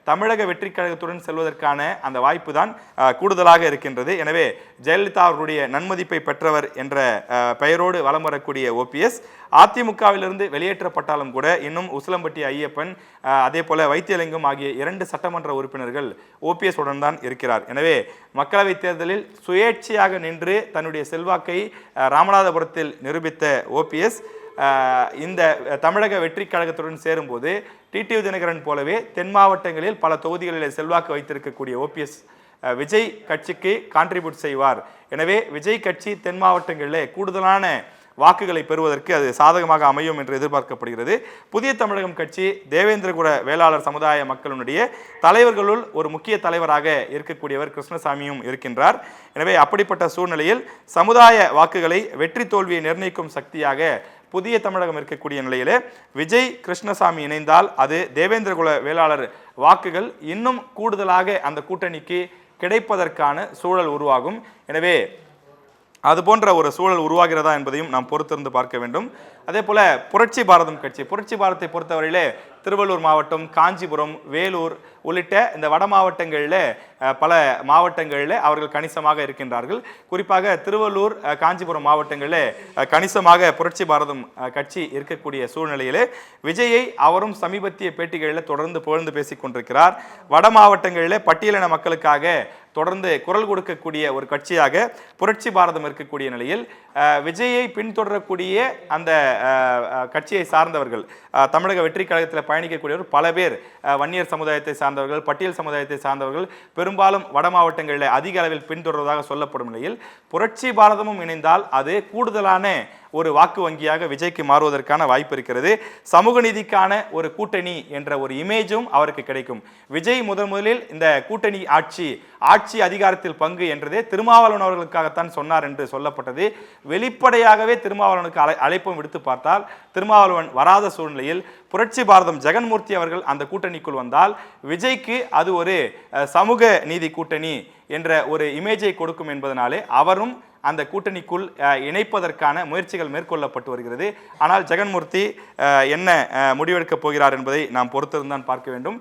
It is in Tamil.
தமிழக வெற்றி கழகத்துடன் செல்வதற்கான அந்த வாய்ப்பு தான் கூடுதலாக இருக்கின்றது. எனவே ஜெயலலிதா அவர்களுடைய நன்மதிப்பை பெற்றவர் என்ற பெயரோடு வலம் வரக்கூடிய ஓபிஎஸ் அதிமுகவிலிருந்து வெளியேற்றப்பட்டாலும் கூட இன்னும் உசிலம்பட்டி ஐயப்பன் அதே போல வைத்தியலிங்கம் ஆகிய 2 சட்டமன்ற உறுப்பினர்கள் ஓபிஎஸ் உடன் தான் இருக்கிறார். எனவே மக்களவைத் தேர்தலில் சுயேட்சையாக நின்று தன்னுடைய செல்வாக்கை ராமநாதபுரத்தில் நிரூபித்த ஓபிஎஸ் இந்த தமிழக வெற்றி கழகத்துடன் சேரும்போது டிடிவி தினகரன் போலவே தென் மாவட்டங்களில் பல தொகுதிகளில் செல்வாக்கு வைத்திருக்கக்கூடிய ஓபிஎஸ் விஜய் கட்சிக்கு கான்ட்ரிபியூட் செய்வார். எனவே விஜய் கட்சி தென் மாவட்டங்களில் கூடுதலான வாக்குகளை பெறுவதற்கு அது சாதகமாக அமையும் என்று எதிர்பார்க்கப்படுகிறது. புதிய தமிழகம் கட்சி தேவேந்திரகுல வேளாளர் சமுதாய மக்களுடைய தலைவர்களுள் ஒரு முக்கிய தலைவராக இருக்கக்கூடியவர் கிருஷ்ணசாமியும் இருக்கின்றார். எனவே அப்படிப்பட்ட சூழ்நிலையில் சமுதாய வாக்குகளை வெற்றி தோல்வியை நிர்ணயிக்கும் சக்தியாக புதிய தமிழகம் இருக்கக்கூடிய நிலையிலே விஜய் கிருஷ்ணசாமி இணைந்தால் அது தேவேந்திரகுல வேளாளர் வாக்குகள் இன்னும் கூடுதலாக அந்த கூட்டணிக்கு கிடைப்பதற்கான சூழல் உருவாகும். எனவே அது போன்ற ஒரு சூழல் உருவாகிறதா என்பதையும் நாம் பொறுத்திருந்து பார்க்க வேண்டும். அதே போல புரட்சி பாரதம் கட்சி, புரட்சி பாரதத்தை பொறுத்தவரையிலே திருவள்ளூர் மாவட்டம், காஞ்சிபுரம், வேலூர் உள்ளிட்ட இந்த வட மாவட்டங்களில் பல மாவட்டங்களில் அவர்கள் கணிசமாக இருக்கின்றார்கள். குறிப்பாக திருவள்ளூர், காஞ்சிபுரம் மாவட்டங்களில் கணிசமாக புரட்சி பாரதம் கட்சி இருக்கக்கூடிய சூழ்நிலையிலே விஜயை அவரும் சமீபத்திய பேட்டிகளில் தொடர்ந்து புகழ்ந்து பேசிக் கொண்டிருக்கிறார். வட மாவட்டங்களில் பட்டியலின மக்களுக்காக தொடர்ந்து குரல் கொடுக்கக்கூடிய ஒரு கட்சியாக புரட்சி பாரதம் இருக்கக்கூடிய நிலையில் விஜயை பின்தொடரக்கூடிய அந்த கட்சியை சார்ந்தவர்கள், தமிழக வெற்றி கழகத்தில் பயணிக்கக்கூடியவர் பல பேர் வன்னியர் சமுதாயத்தை சார்ந்தவர்கள், பட்டியல் சமுதாயத்தை சார்ந்தவர்கள் பெரும்பாலும் வட மாவட்டங்களில் அதிக அளவில் பின்தொடர்வதாக சொல்லப்படும் நிலையில் புரட்சி பாரதமும் இணைந்தால் அது கூடுதலான ஒரு வாக்கு வங்கியாக விஜய்க்கு மாறுவதற்கான வாய்ப்பு இருக்கிறது. சமூக நீதிக்கான ஒரு கூட்டணி என்ற ஒரு இமேஜும் அவருக்கு கிடைக்கும். விஜய் முதலில் இந்த கூட்டணி ஆட்சி அதிகாரத்தில் பங்கு என்றதே திருமாவளவன் அவர்களுக்காகத்தான் சொன்னார் என்று சொல்லப்பட்டது. வெளிப்படையாகவே திருமாவளவனுக்கு அழைப்பும் விடுத்து பார்த்தால் திருமாவளவன் வராத சூழ்நிலையில் புரட்சி பாரதம் ஜெகன்மூர்த்தி அவர்கள் அந்த கூட்டணிக்குள் வந்தால் விஜய்க்கு அது ஒரு சமூக நீதி கூட்டணி என்ற ஒரு இமேஜை கொடுக்கும் என்பதனாலே அவரும் அந்த கூட்டணிக்குள் இணைப்பதற்கான முயற்சிகள் மேற்கொள்ளப்பட்டு வருகிறது. ஆனால் ஜெகன்மூர்த்தி என்ன முடிவெடுக்கப் போகிறார் என்பதை நாம் பொறுத்திருந்தான் பார்க்க வேண்டும்.